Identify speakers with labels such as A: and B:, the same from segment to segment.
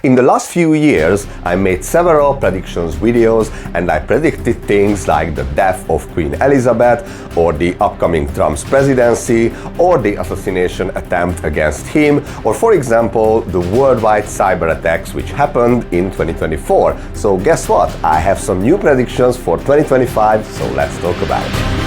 A: In the last few years, I made several predictions videos and I predicted things like the death of Queen Elizabeth or the upcoming Trump's presidency or the assassination attempt against him or, for example, the worldwide cyber attacks which happened in 2024. So guess what? I have some new predictions for 2025, so let's talk about it.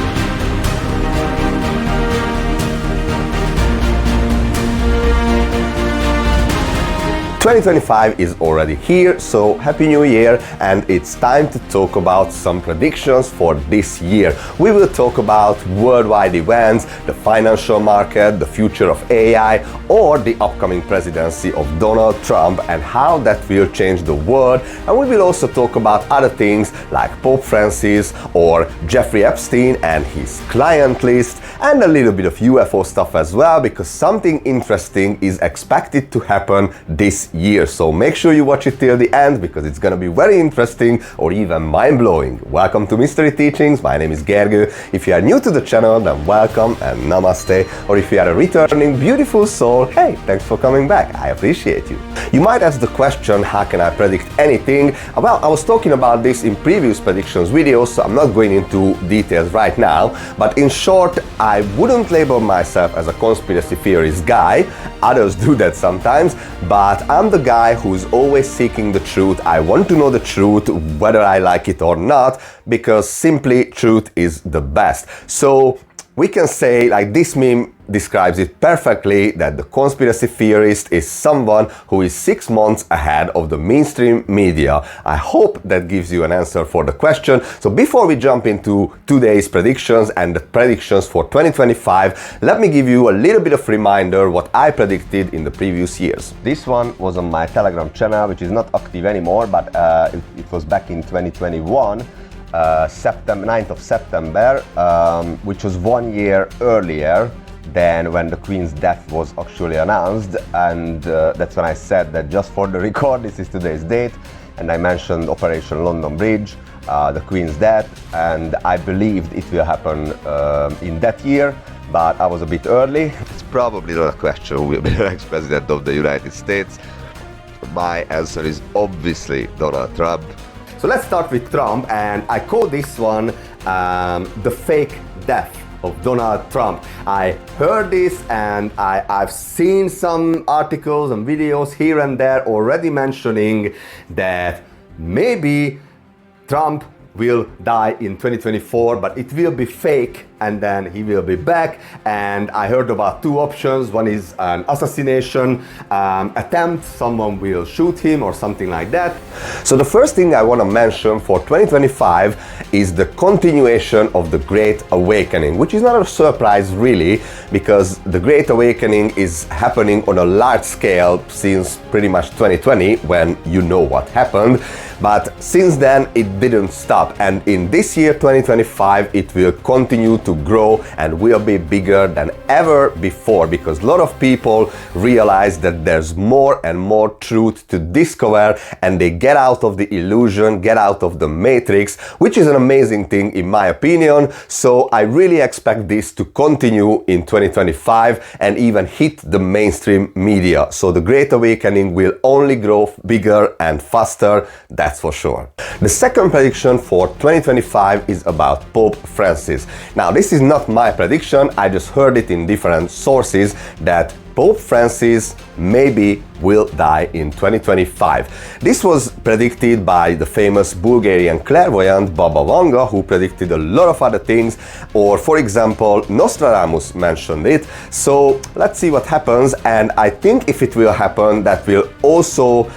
A: 2025 is already here, so Happy New Year, and it's time to talk about some predictions for this year. We will talk about worldwide events, the financial market, the future of AI, or the upcoming presidency of Donald Trump and how that will change the world. And we will also talk about other things like Pope Francis or Jeffrey Epstein and his client list, and a little bit of UFO stuff as well, because something interesting is expected to happen this year. So make sure you watch it till the end because it's gonna be very interesting or even mind-blowing. Welcome to Mystery Teachings. My name is Gergő. If you are new to the channel, then welcome and namaste. Or if you are a returning beautiful soul, hey, thanks for coming back. I appreciate you. You might ask the question, how can I predict anything? Well, I was talking about this in previous predictions videos, so I'm not going into details right now. But in short, I wouldn't label myself as a conspiracy theorist guy. Others do that sometimes, but I'm the guy who's always seeking the truth. I want to know the truth, whether I like it or not, because simply truth is the best. So we can say, like this meme describes it perfectly, that the conspiracy theorist is someone who is 6 months ahead of the mainstream media. I hope that gives you an answer for the question. So before we jump into today's predictions and the predictions for 2025, let me give you a little bit of reminder what I predicted in the previous years. This one was on my Telegram channel, which is not active anymore, but it was back in 2021. 9th of September, which was 1 year earlier than when the Queen's death was actually announced, and that's when I said that, just for the record, this is today's date, and I mentioned Operation London Bridge, the Queen's death, and I believed it will happen in that year, but I was a bit early. It's probably not a question who will be the next president of the United States. My answer is obviously Donald Trump. So let's start with Trump, and I call this one the fake death of Donald Trump. I heard this and I've seen some articles and videos here and there already mentioning that maybe Trump will die in 2024, but it will be fake and then he will be back. And I heard about two options. One is an assassination attempt, someone will shoot him or something like that. So the first thing I want to mention for 2025 is the continuation of the Great Awakening, which is not a surprise really, because the Great Awakening is happening on a large scale since pretty much 2020, when you know what happened. But since then it didn't stop, and in this year 2025 it will continue to grow and will be bigger than ever before, because a lot of people realize that there's more and more truth to discover, and they get out of the illusion, get out of the matrix, which is an amazing thing in my opinion. So I really expect this to continue in 2025 and even hit the mainstream media. So the Great Awakening will only grow bigger and faster, that's for sure. The second prediction for 2025 is about Pope Francis. Now, this is not my prediction, I just heard it in different sources that Pope Francis maybe will die in 2025. This was predicted by the famous Bulgarian clairvoyant Baba Vanga, who predicted a lot of other things, or for example Nostradamus mentioned it. So let's see what happens, and I think if it will happen, that will also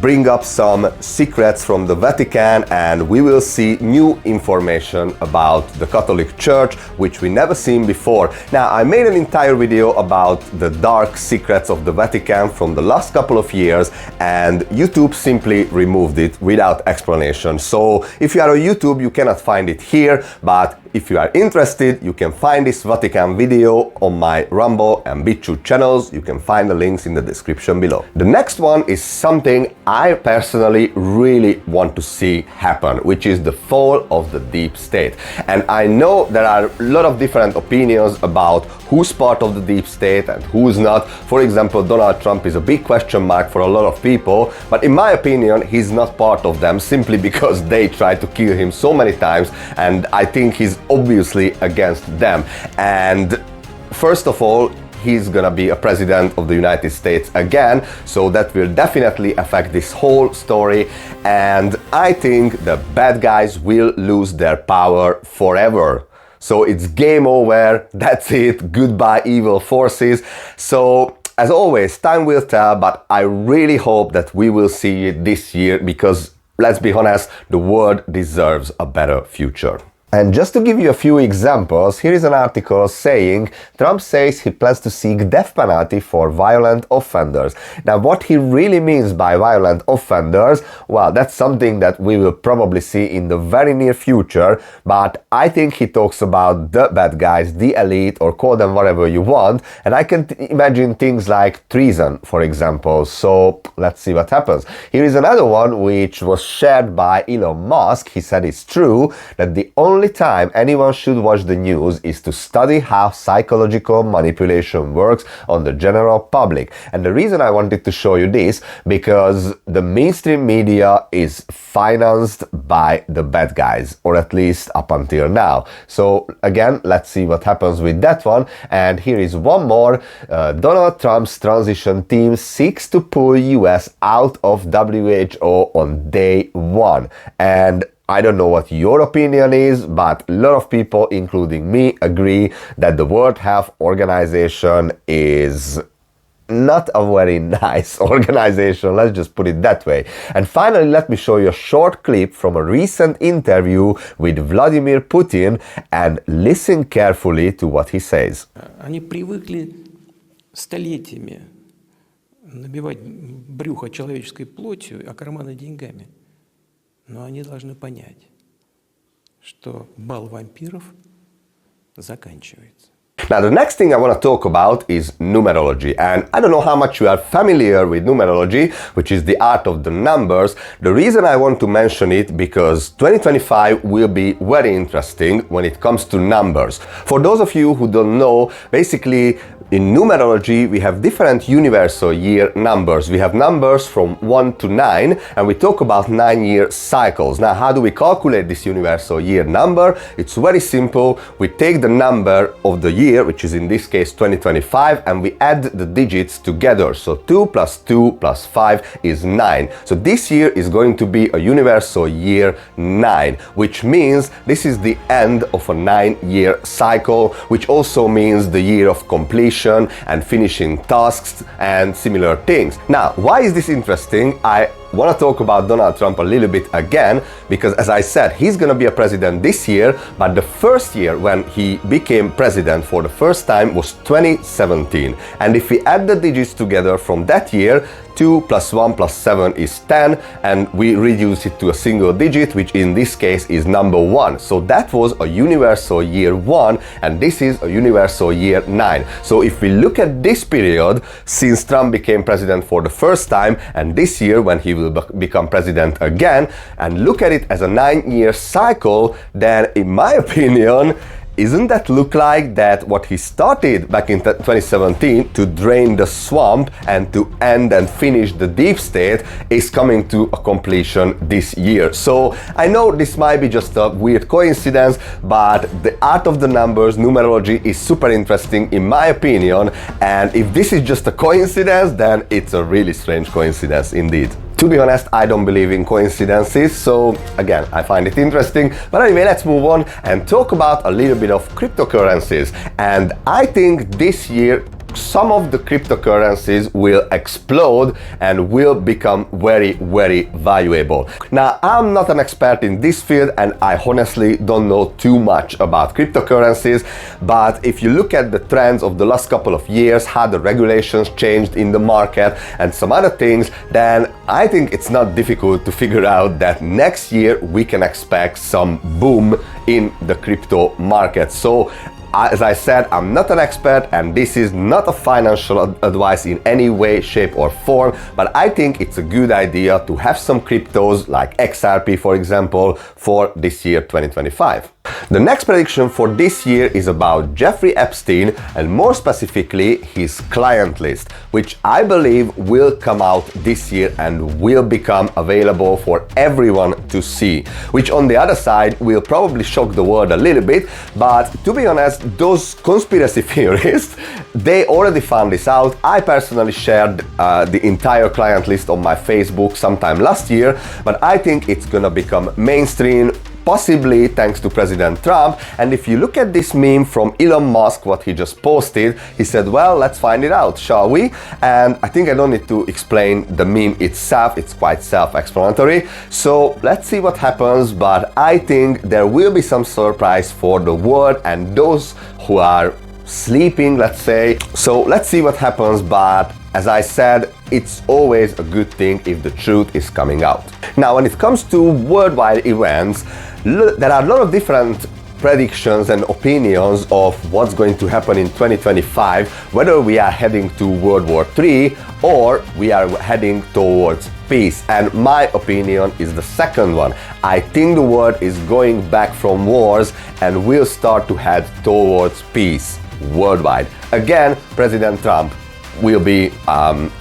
A: bring up some secrets from the Vatican, and we will see new information about the Catholic Church, which we never seen before. Now, I made an entire video about the dark secrets of the Vatican from the last couple of years, and YouTube simply removed it without explanation. So if you are on YouTube, you cannot find it here, but if you are interested, you can find this Vatican video on my Rumble and Bitchute channels. You can find the links in the description below. The next one is something I personally really want to see happen, which is the fall of the deep state. And I know there are a lot of different opinions about who's part of the deep state and who's not. For example, Donald Trump is a big question mark for a lot of people, but in my opinion, he's not part of them simply because they tried to kill him so many times, and I think he's obviously against them. And first of all, he's gonna be a president of the United States again, so that will definitely affect this whole story, and I think the bad guys will lose their power forever. So it's game over, that's it, goodbye evil forces. So as always, time will tell, but I really hope that we will see it this year, because let's be honest, the world deserves a better future. And just to give you a few examples, here is an article saying Trump says he plans to seek death penalty for violent offenders. Now, what he really means by violent offenders, well, that's something that we will probably see in the very near future, but I think he talks about the bad guys, the elite, or call them whatever you want, and I can imagine things like treason, for example. So let's see what happens. Here is another one which was shared by Elon Musk. He said it's true that the only time anyone should watch the news is to study how psychological manipulation works on the general public. And the reason I wanted to show you this, because the mainstream media is financed by the bad guys, or at least up until now. So again, let's see what happens with that one. And here is one more. Donald Trump's transition team seeks to pull US out of WHO on day one. And I don't know what your opinion is, but a lot of people, including me, agree that the World Health Organization is not a very nice organization, let's just put it that way. And finally, let me show you a short clip from a recent interview with Vladimir Putin, and listen carefully to what he says.
B: Они привыкли столетиями набивать брюхо человеческой плотью, а карманы деньгами. Но они должны понять, что бал вампиров заканчивается.
A: Now, the next thing I want to talk about is numerology, and I don't know how much you are familiar with numerology, which is the art of the numbers. The reason I want to mention it, because 2025 will be very interesting when it comes to numbers. For those of you who don't know, basically in numerology we have different universal year numbers. We have numbers from 1 to 9, and we talk about 9-year cycles. Now, how do we calculate this universal year number? It's very simple. We take the number of the year, which is in this case 2025, and we add the digits together. So 2 plus 2 plus 5 is 9. So this year is going to be a universal year 9, which means this is the end of a 9-year cycle, which also means the year of completion and finishing tasks and similar things. Now, why is this interesting? I want to talk about Donald Trump a little bit again, because as I said, he's going to be a president this year, but the first year when he became president for the first time was 2017. And if we add the digits together from that year, 2 plus 1 plus 7 is 10, and we reduce it to a single digit, which in this case is number 1. So that was a universal year 1, and this is a universal year 9. So if we look at this period since Trump became president for the first time, and this year when he will become president again, and look at it as a 9-year cycle, then in my opinion, isn't that look like that what he started back in 2017 to drain the swamp and to end and finish the deep state is coming to a completion this year? So I know this might be just a weird coincidence, but the art of the numbers, numerology, is super interesting in my opinion, and if this is just a coincidence, then it's a really strange coincidence indeed. To be honest, I don't believe in coincidences, so again, I find it interesting. But anyway, let's move on and talk about a little bit of cryptocurrencies. And I think this year some of the cryptocurrencies will explode and will become very, very valuable. Now, I'm not an expert in this field and I honestly don't know too much about cryptocurrencies, but if you look at the trends of the last couple of years, how the regulations changed in the market and some other things, then I think it's not difficult to figure out that next year we can expect some boom in the crypto market. So as I said, I'm not an expert and this is not a financial advice in any way, shape or form, but I think it's a good idea to have some cryptos like XRP, for example, for this year 2025. The next prediction for this year is about Jeffrey Epstein and more specifically his client list, which I believe will come out this year and will become available for everyone to see, which on the other side will probably shock the world a little bit, but to be honest, those conspiracy theorists, they already found this out. I personally shared the entire client list on my Facebook sometime last year, but I think it's gonna become mainstream, possibly thanks to President Trump. And if you look at this meme from Elon Musk, what he just posted, he said, well, let's find it out, shall we? And I think I don't need to explain the meme itself, it's quite self-explanatory. So let's see what happens, but I think there will be some surprise for the world and those who are sleeping, let's say. So let's see what happens, but as I said, it's always a good thing if the truth is coming out. Now, when it comes to worldwide events, there are a lot of different predictions and opinions of what's going to happen in 2025, whether we are heading to World War III or we are heading towards peace. And my opinion is the second one. I think the world is going back from wars and will start to head towards peace worldwide. Again, President Trump will be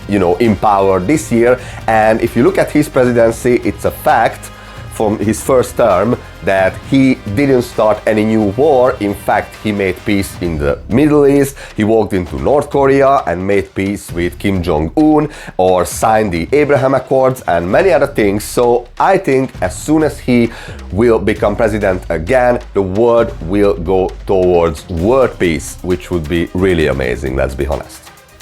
A: in power this year, and if you look at his presidency, it's a fact from his first term that he didn't start any new war. In fact, he made peace in the Middle East, he walked into North Korea and made peace with Kim Jong-un, or signed the Abraham Accords and many other things. So I think as soon as he will become president again, the world will go towards world peace, which would be really amazing, let's be honest.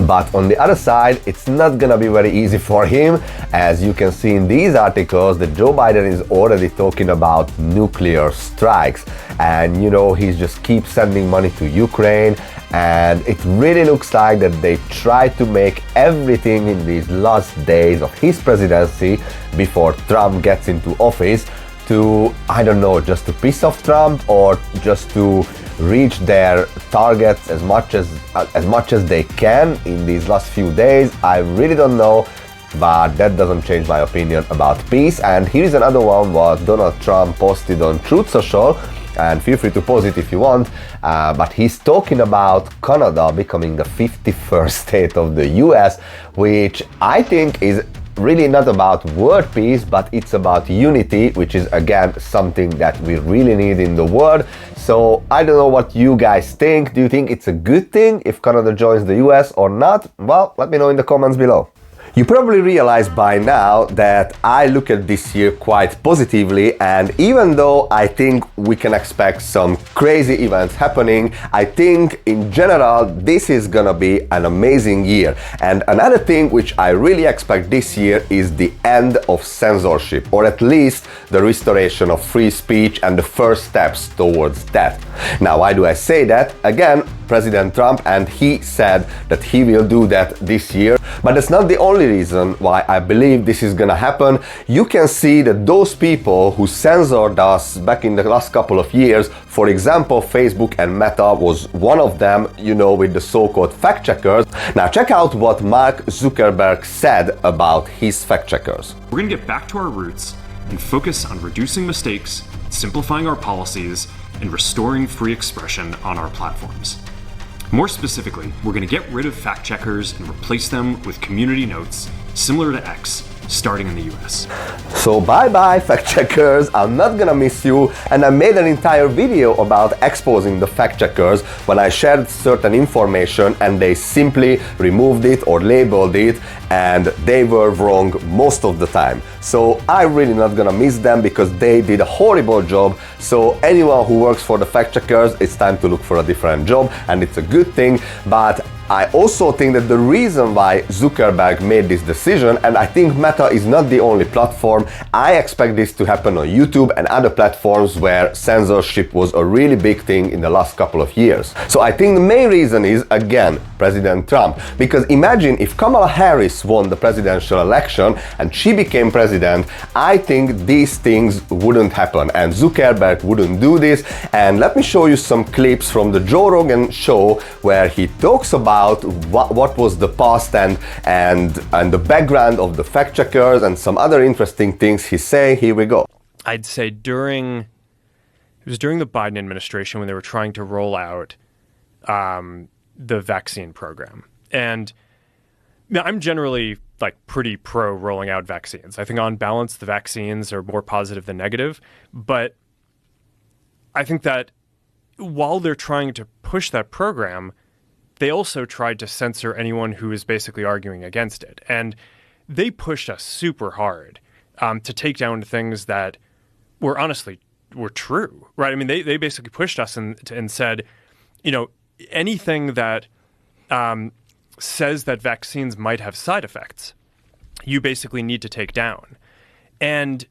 A: But on the other side, it's not gonna be very easy for him. As you can see in these articles, that Joe Biden is already talking about nuclear strikes. And he just keeps sending money to Ukraine. And it really looks like that they try to make everything in these last days of his presidency before Trump gets into office to, I don't know, just to piss off Trump or just to reach their targets as much as they can in these last few days. I really don't know, but that doesn't change my opinion about peace. And here's another one what Donald Trump posted on Truth Social, and feel free to post it if you want, but he's talking about Canada becoming the 51st state of the US, which I think is really not about world peace, but it's about unity, which is again something that we really need in the world. So I don't know what you guys think. Do you think it's a good thing if Canada joins the US or not? Well, let me know in the comments below. You probably realize by now that I look at this year quite positively, and even though I think we can expect some crazy events happening, I think in general this is gonna be an amazing year. And another thing which I really expect this year is the end of censorship, or at least the restoration of free speech and the first steps towards that. Now, why do I say that? Again, President Trump, and he said that he will do that this year. But that's not the only reason why I believe this is gonna happen. You can see that those people who censored us back in the last couple of years, for example, Facebook and Meta was one of them, with the so-called fact checkers. Now check out what Mark Zuckerberg said about his fact checkers.
C: We're gonna get back to our roots and focus on reducing mistakes, simplifying our policies, and restoring free expression on our platforms. More specifically, we're going to get rid of fact checkers and replace them with community notes, similar to X, starting in the US.
A: So bye-bye fact checkers, I'm not gonna miss you, and I made an entire video about exposing the fact checkers when I shared certain information and they simply removed it or labeled it, and they were wrong most of the time. So I'm really not gonna miss them because they did a horrible job. So anyone who works for the fact checkers, it's time to look for a different job, and it's a good thing. But I also think that the reason why Zuckerberg made this decision, and I think Meta is not the only platform, I expect this to happen on YouTube and other platforms where censorship was a really big thing in the last couple of years. So I think the main reason is, again, President Trump. Because imagine if Kamala Harris won the presidential election and she became president, I think these things wouldn't happen and Zuckerberg wouldn't do this. And let me show you some clips from the Joe Rogan show where he talks about what was the past and the background of the fact checkers and some other interesting things he's saying. Here we go.
C: I'd say it was during the Biden administration when they were trying to roll out the vaccine program. And now, I'm generally like pretty pro rolling out vaccines. I think on balance, the vaccines are more positive than negative. But I think that while they're trying to push that program, they also tried to censor anyone who was basically arguing against it. And they pushed us super hard to take down things that were honestly were true, right? I mean, they basically pushed us and said, you know, anything that says that vaccines might have side effects, you basically need to take down. And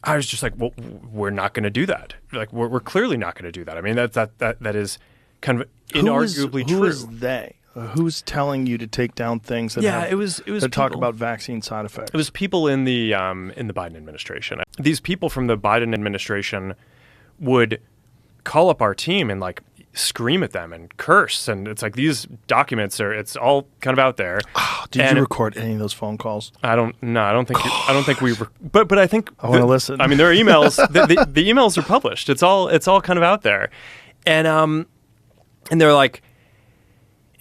C: I was just like, well, we're not going to do that. Like, we're clearly not going to do that. I mean, that is kind of inarguably true.
D: Who is they? Who's telling you to take down things that
C: it was
D: that talk about vaccine side effects?
C: It was people in the Biden administration. These people from the Biden administration would call up our team and like scream at them and curse, and it's like these documents it's all kind of out there.
D: Did you record any of those phone calls?
C: I don't think we but I think
D: I want to listen.
C: I mean, there are emails. the emails are published. It's all kind of out there, and they're like,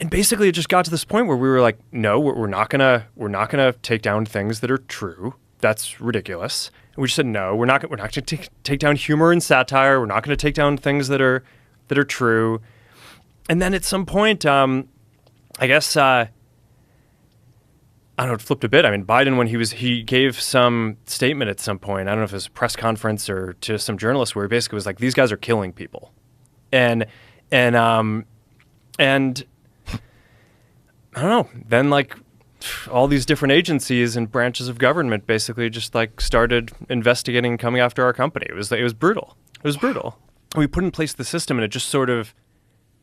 C: and basically it just got to this point where we were like, no, we're not gonna take down things that are true. That's ridiculous. And we just said no, we're not gonna take down humor and satire. We're not gonna take down things that are true. And then at some point, I guess I don't know, it flipped a bit. I mean, Biden, when he gave some statement at some point, I don't know if it was a press conference or to some journalists, where he basically was like, these guys are killing people. And I don't know, then like all these different agencies and branches of government basically just like started investigating, coming after our company. It was brutal. It was brutal. We put in place the system and it just sort of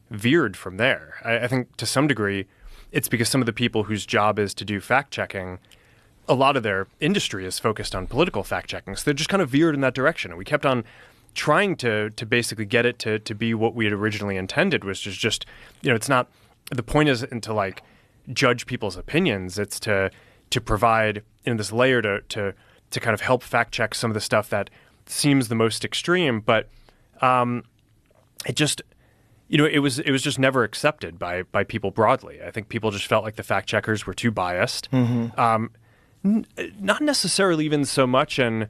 C: veered from there. I think to some degree, it's because some of the people whose job is to do fact checking, a lot of their industry is focused on political fact checking. So they just kind of veered in that direction. And we kept on trying to basically get it to be what we had originally intended, which is just, you know, it's not, the point isn't to like judge people's opinions. It's to provide in this layer to kind of help fact check some of the stuff that seems the most extreme, but it just, you know, it was just never accepted by people broadly. I think people just felt like the fact checkers were too biased. Mm-hmm. Not necessarily even so much in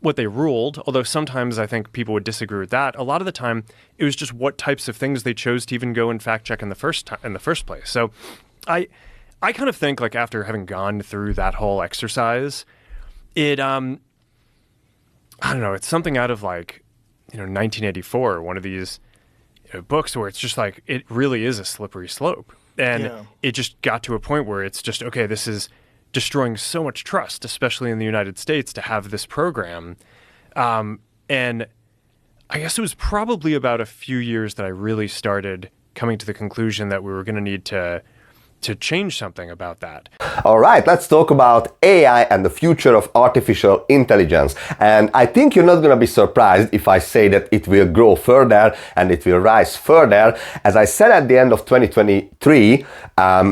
C: what they ruled, although sometimes I think people would disagree with that. A lot of the time, it was just what types of things they chose to even go and fact check in the first place. So I kind of think, like, after having gone through that whole exercise, it I don't know, it's something out of like, you know, 1984, one of these books where it's just like, it really is a slippery slope. And it just got to a point where it's just, okay, this is destroying so much trust, especially in the United States, to have this program. And I guess it was probably about a few years that I really started coming to the conclusion that we were going to need to change something about that.
A: All right, let's talk about AI and the future of artificial intelligence. And I think you're not going to be surprised if I say that it will grow further and it will rise further. As I said at the end of 2023,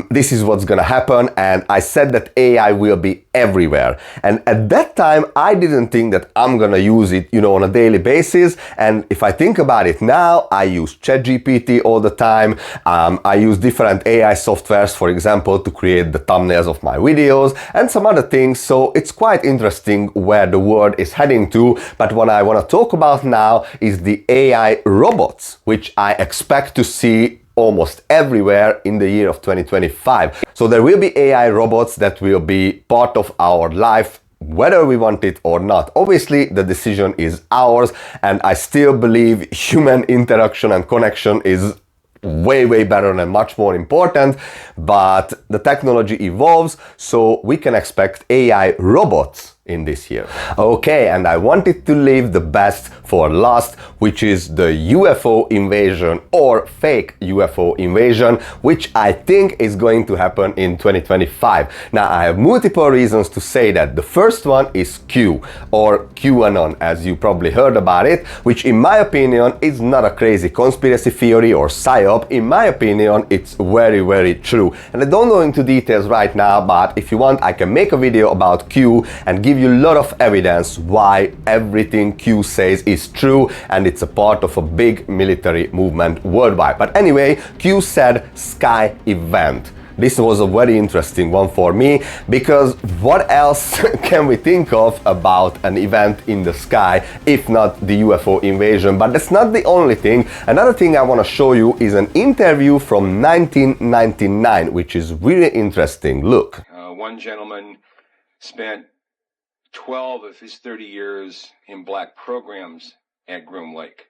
A: this is what's going to happen. And I said that AI will be everywhere. And at that time, I didn't think that I'm going to use it, you know, on a daily basis. And if I think about it now, I use ChatGPT all the time. I use different AI softwares, for example, to create the thumbnails of my videos and some other things. So it's quite interesting where the world is heading to. But what I want to talk about now is the AI robots, which I expect to see almost everywhere in the year of 2025. So there will be AI robots that will be part of our life, whether we want it or not. Obviously, the decision is ours, and I still believe human interaction and connection is way better and much more important, but the technology evolves, so we can expect AI robots in this year. Okay, and I wanted to leave the best for last, which is the UFO invasion or fake UFO invasion, which I think is going to happen in 2025. Now, I have multiple reasons to say that. The first one is Q, or QAnon, as you probably heard about it, which in my opinion is not a crazy conspiracy theory or psyop. In my opinion, it's very true. And I don't go into details right now, but if you want, I can make a video about Q and give you a lot of evidence why everything Q says is true, and it's a part of a big military movement worldwide. But anyway, Q said sky event. This was a very interesting one for me, because what else can we think of about an event in the sky if not the UFO invasion? But that's not the only thing. Another thing I want to show you is an interview from 1999, which is really interesting. Look.
E: One gentleman spent 12 of his 30 years in black programs at Groom Lake.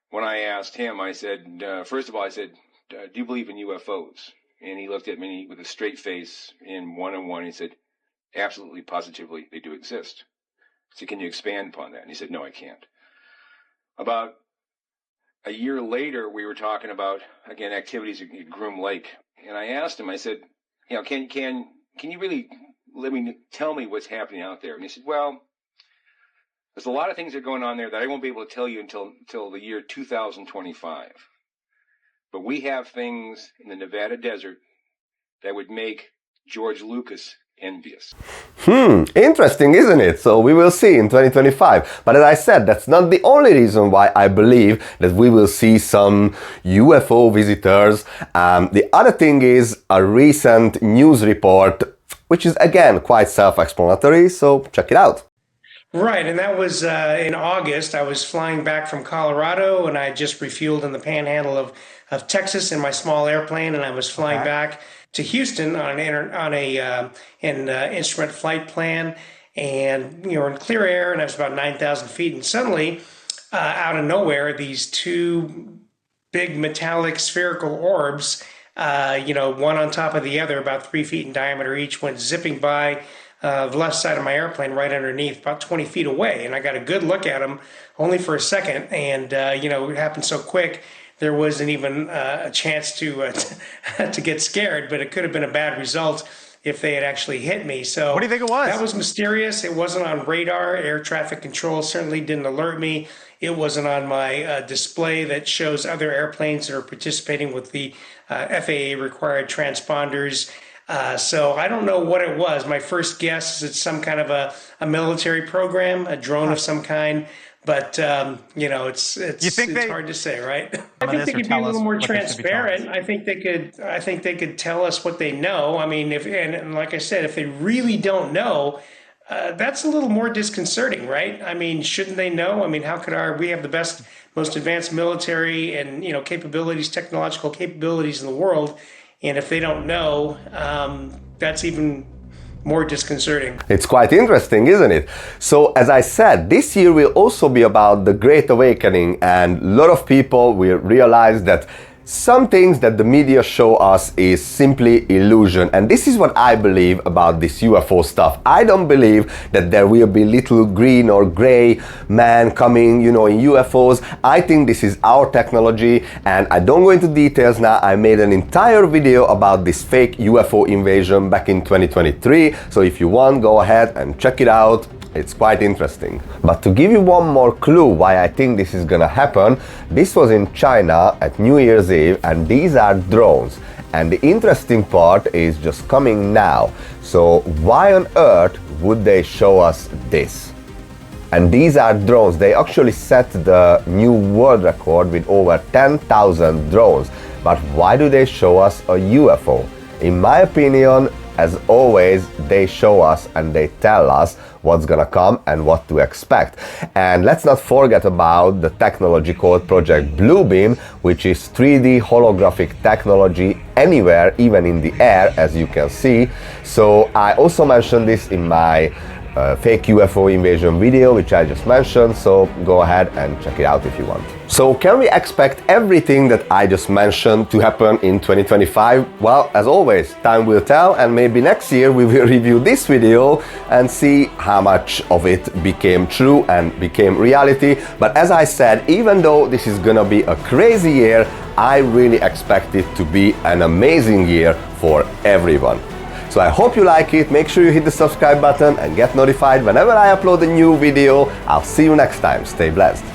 E: When I asked him, I said, first of all, I said, do you believe in UFOs? And he looked at me with a straight face in one-on-one. He said, absolutely, positively, they do exist. I said, can you expand upon that? And he said, no, I can't. About a year later, we were talking about, again, activities at Groom Lake. And I asked him, I said, you know, can you really tell me what's happening out there? And he said, well, there's a lot of things that are going on there that I won't be able to tell you until the year 2025. But we have things in the Nevada desert that would make George Lucas envious.
A: Interesting, isn't it? So we will see in 2025. But as I said, that's not the only reason why I believe that we will see some UFO visitors. The other thing is a recent news report, which is again quite self-explanatory, so check it out.
F: Right, and that was in August. I was flying back from Colorado, and I had just refueled in the panhandle of Texas in my small airplane, and I was flying back to Houston on an instrument flight plan, and we were in clear air, and I was about 9,000 feet, and suddenly, out of nowhere, these two big metallic spherical orbs, one on top of the other, about 3 feet in diameter each, went zipping by the left side of my airplane, right underneath, about 20 feet away. And I got a good look at them only for a second. And, it happened so quick, there wasn't even a chance to get scared, but it could have been a bad result if they had actually hit me. So
G: what do you think it was?
F: That was mysterious. It wasn't on radar. Air traffic control certainly didn't alert me. It wasn't on my display that shows other airplanes that are participating with the FAA required transponders. So I don't know what it was. My first guess is it's some kind of a military program, a drone of some kind. But it's hard to say, right? I think they could be a little more transparent. I think they could tell us what they know. I mean, and like I said, if they really don't know, that's a little more disconcerting, right? I mean, shouldn't they know? I mean, how could we have the best, most advanced military and capabilities, technological capabilities in the world, and if they don't know, that's even more disconcerting.
A: It's quite interesting, isn't it? So, as I said, this year will also be about the Great Awakening, and a lot of people will realize that some things that the media show us is simply illusion. And this is what I believe about this UFO stuff. I don't believe that there will be little green or gray man coming, in UFOs. I think this is our technology, and I don't go into details now. I made an entire video about this fake UFO invasion back in 2023. So if you want, go ahead and check it out. It's quite interesting. But to give you one more clue why I think this is gonna happen, this was in China at New Year's Eve, and these are drones. And the interesting part is just coming now. So why on earth would they show us this? And these are drones. They actually set the new world record with over 10,000 drones. But why do they show us a UFO? In my opinion, as always, they show us and they tell us what's gonna come and what to expect. And let's not forget about the technology called Project Bluebeam, which is 3D holographic technology anywhere, even in the air, as you can see. So I also mentioned this in my fake UFO invasion video, which I just mentioned, so go ahead and check it out if you want. So can we expect everything that I just mentioned to happen in 2025? Well, as always, time will tell, and maybe next year we will review this video and see how much of it became true and became reality. But as I said, even though this is gonna be a crazy year, I really expect it to be an amazing year for everyone. So I hope you like it. Make sure you hit the subscribe button and get notified whenever I upload a new video. I'll see you next time. Stay blessed.